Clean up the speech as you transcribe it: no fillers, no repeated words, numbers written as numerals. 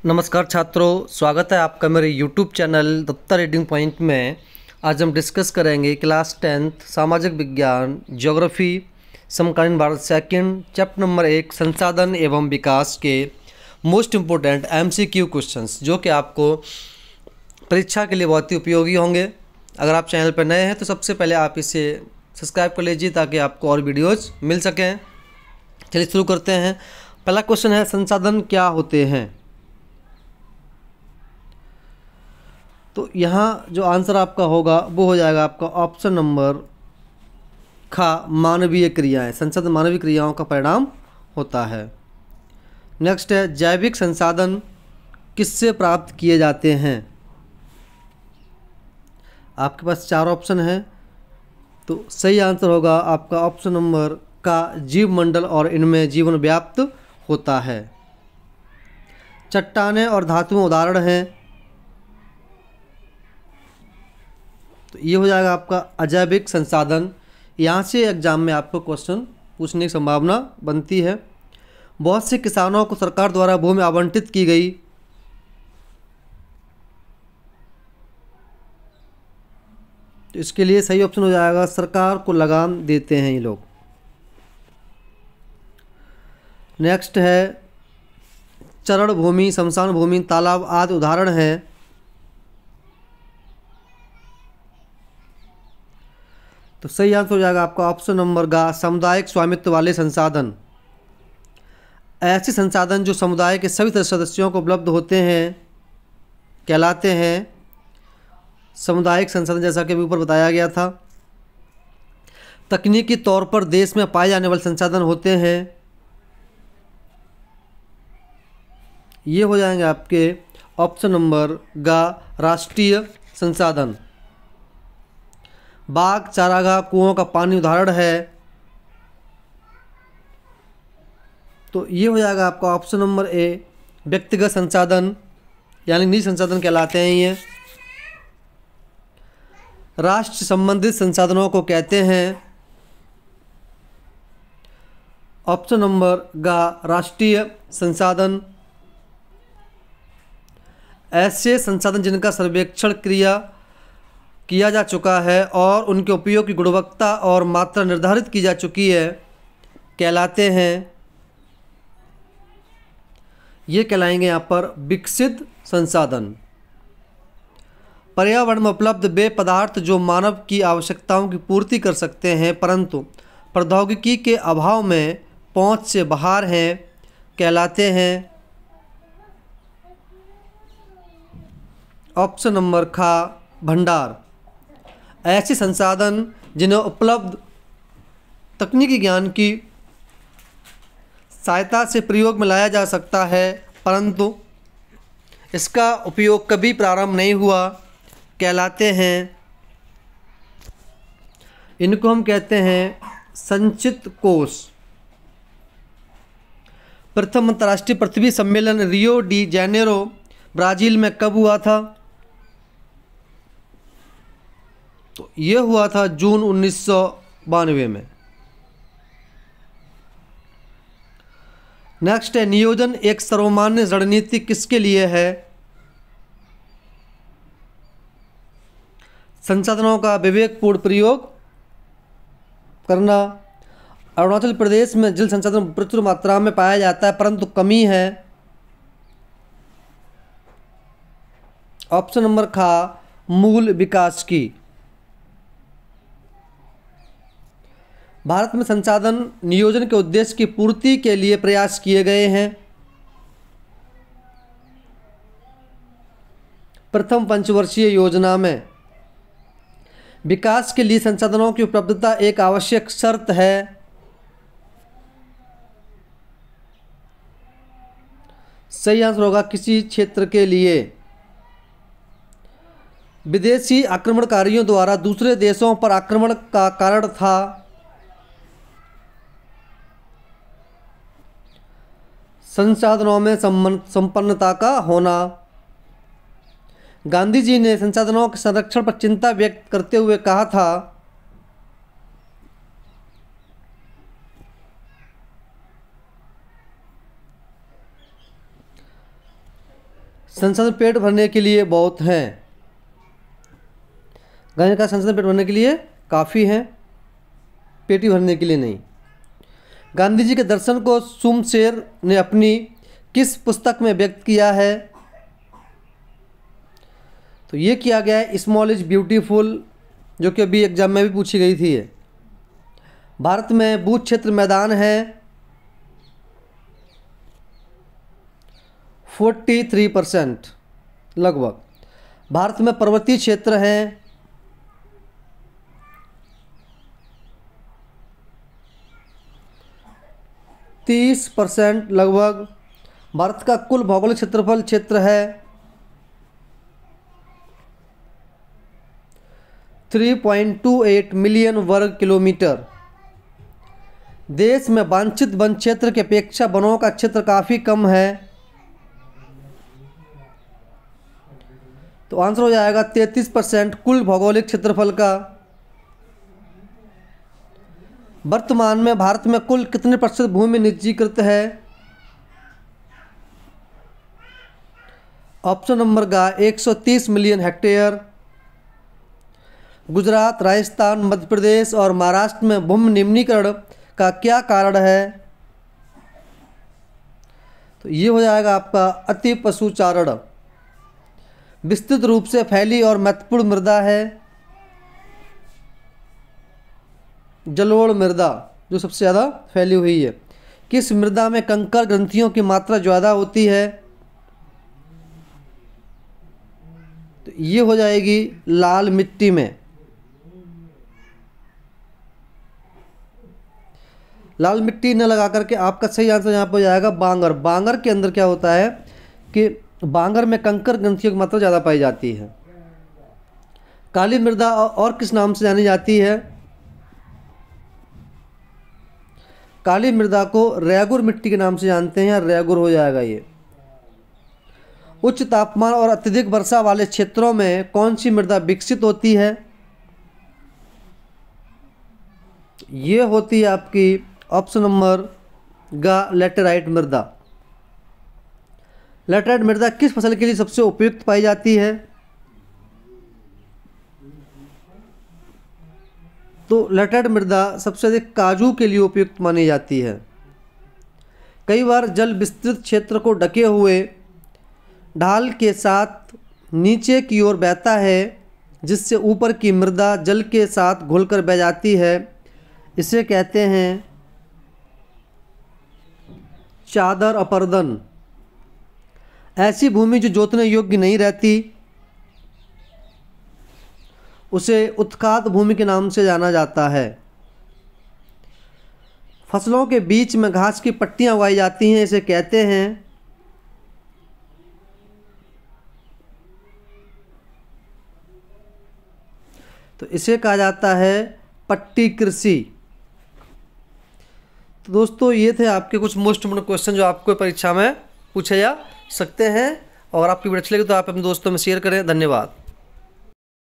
नमस्कार छात्रों, स्वागत है आपका मेरे YouTube channel Datta reading point में। आज हम डिस्कस करेंगे क्लास 10th सामाजिक विज्ञान ज्योग्राफी समकालीन भारत सेकंड चैप्टर नंबर 1 संसाधन एवं विकास के मोस्ट इम्पोर्टेंट MCQ क्वेश्चंस जो कि आपको परीक्षा के लिए बहुत ही उपयोगी होंगे। अगर आप चैनल पर नए हैं तो सबसे पहले आप इसे सब्सक्राइब कर लीजिए ताकि आपको और वीडियोज़ मिल सकें। चलिए शुरू करते हैं। पहला क्वेश्चन है, संसाधन क्या होते हैं? तो यहाँ जो आंसर आपका होगा वो हो जाएगा आपका ऑप्शन नंबर ख, मानवीय क्रियाएं। संसाधन मानवीय क्रियाओं का परिणाम होता है। नेक्स्ट है, जैविक संसाधन किससे प्राप्त किए जाते हैं? आपके पास 4 ऑप्शन है, तो सही आंसर होगा आपका ऑप्शन नंबर का, जीव मंडल और इनमें जीवन व्याप्त होता है। चट्टानें और धातुएं उदाहरण हैं, तो ये हो जाएगा आपका अजैविक संसाधन। यहाँ से एग्जाम में आपको क्वेश्चन पूछने की संभावना बनती है। बहुत से किसानों को सरकार द्वारा भूमि आवंटित की गई, तो इसके लिए सही ऑप्शन हो जाएगा सरकार को लगान देते हैं ये लोग। नेक्स्ट है, चरण भूमि, शमशान भूमि, तालाब आदि उदाहरण हैं। तो सही आंसर हो जाएगा आपका ऑप्शन नंबर गा, सामुदायिक स्वामित्व वाले संसाधन। ऐसे संसाधन जो समुदाय के सभी सदस्यों को उपलब्ध होते हैं कहलाते हैं सामुदायिक संसाधन, जैसा कि अभी ऊपर बताया गया था। तकनीकी तौर पर देश में पाए जाने वाले संसाधन होते हैं, ये हो जाएंगे आपके ऑप्शन नंबर गा, राष्ट्रीय संसाधन। बाग, चारागाह, कुओं का पानी उदाहरण है, तो ये हो जाएगा आपका ऑप्शन नंबर ए, व्यक्तिगत संसाधन यानी निजी संसाधन कहलाते हैं ये। राष्ट्र संबंधित संसाधनों को कहते हैं ऑप्शन नंबर गा, राष्ट्रीय संसाधन। ऐसे संसाधन जिनका सर्वेक्षण किया जा चुका है और उनके उपयोग की गुणवत्ता और मात्रा निर्धारित की जा चुकी है कहलाते हैं, ये कहलाएंगे यहाँ पर विकसित संसाधन। पर्यावरण में उपलब्ध वे पदार्थ जो मानव की आवश्यकताओं की पूर्ति कर सकते हैं परंतु प्रौद्योगिकी के अभाव में पहुंच से बाहर हैं कहलाते हैं ऑप्शन नंबर खा, भंडार। ऐसे संसाधन जिन्हें उपलब्ध तकनीकी ज्ञान की सहायता से प्रयोग में लाया जा सकता है परंतु इसका उपयोग कभी प्रारंभ नहीं हुआ कहलाते हैं, इनको हम कहते हैं संचित कोष। प्रथम अंतर्राष्ट्रीय पृथ्वी सम्मेलन रियो डी जेनेरो ब्राज़ील में कब हुआ था? तो ये हुआ था जून 1992 में। नेक्स्ट है, नियोजन एक सर्वमान्य रणनीति किसके लिए है? संसाधनों का विवेकपूर्ण प्रयोग करना। अरुणाचल प्रदेश में जल संसाधन प्रचुर मात्रा में पाया जाता है परंतु कमी है, ऑप्शन नंबर खा, मूल विकास की। भारत में संसाधन नियोजन के उद्देश्य की पूर्ति के लिए प्रयास किए गए हैं। प्रथम पंचवर्षीय योजना में विकास के लिए संसाधनों की उपलब्धता एक आवश्यक शर्त है, सही आंसर होगा किसी क्षेत्र के लिए। विदेशी आक्रमणकारियों द्वारा दूसरे देशों पर आक्रमण का कारण था, संसाधनों में संपन्नता का होना। गांधी जी ने संसाधनों के संरक्षण पर चिंता व्यक्त करते हुए कहा था, संसाधन पेट भरने के लिए बहुत हैं। गांधी का संसाधन पेट भरने के लिए काफ़ी हैं, पेटी भरने के लिए नहीं। गांधी जी के दर्शन को सुमशेर ने अपनी किस पुस्तक में व्यक्त किया है? तो ये किया गया है स्मॉल इज ब्यूटीफुल, जो कि अभी एग्जाम में भी पूछी गई थी। भारत में बूथ क्षेत्र मैदान है 43% लगभग। भारत में पर्वतीय क्षेत्र हैं 30% लगभग। भारत का कुल भौगोलिक क्षेत्रफल क्षेत्र है 3.28 मिलियन वर्ग किलोमीटर। देश में वांछित वन क्षेत्र की अपेक्षा वनों का क्षेत्र काफ़ी कम है, तो आंसर हो जाएगा 33% कुल भौगोलिक क्षेत्रफल का। वर्तमान में भारत में कुल कितने प्रतिशत भूमि निजीकृत है? ऑप्शन नंबर का 130 मिलियन हेक्टेयर। गुजरात, राजस्थान, मध्य प्रदेश और महाराष्ट्र में भूमि निम्नीकरण का क्या कारण है? तो ये हो जाएगा आपका अति पशुचारण। विस्तृत रूप से फैली और महत्वपूर्ण मृदा है जलोढ़ मृदा, जो सबसे ज़्यादा फैली हुई है। किस मृदा में कंकड़ ग्रंथियों की मात्रा ज़्यादा होती है? तो ये हो जाएगी लाल मिट्टी में। लाल मिट्टी न लगा करके आपका सही आंसर यहाँ पर हो जाएगा बांगर। बांगर के अंदर क्या होता है कि बांगर में कंकड़ ग्रंथियों की मात्रा ज़्यादा पाई जाती है। काली मृदा और किस नाम से जानी जाती है? काली मृदा को रेगुर मिट्टी के नाम से जानते हैं, रेगुर हो जाएगा ये। उच्च तापमान और अत्यधिक वर्षा वाले क्षेत्रों में कौन सी मृदा विकसित होती है? ये होती है आपकी ऑप्शन नंबर गा लैटेराइट मृदा। लैटेराइट मृदा किस फसल के लिए सबसे उपयुक्त पाई जाती है? तो लैटेराइट मृदा सबसे अधिक काजू के लिए उपयुक्त मानी जाती है। कई बार जल विस्तृत क्षेत्र को ढके हुए ढाल के साथ नीचे की ओर बहता है, जिससे ऊपर की मृदा जल के साथ घुलकर बह जाती है। इसे कहते हैं चादर अपर्दन। ऐसी भूमि जो जोतने योग्य नहीं रहती, उसे उत्खात भूमि के नाम से जाना जाता है। फसलों के बीच में घास की पट्टियां उगाई जाती हैं, इसे कहते हैं तो इसे कहा जाता है पट्टी कृषि। तो दोस्तों ये थे आपके कुछ मोस्ट इम्पोर्टेंट क्वेश्चन जो आपको परीक्षा में पूछे जा सकते हैं। और आपकी वीडियो अच्छी लगी तो आप अपने दोस्तों में शेयर करें। धन्यवाद।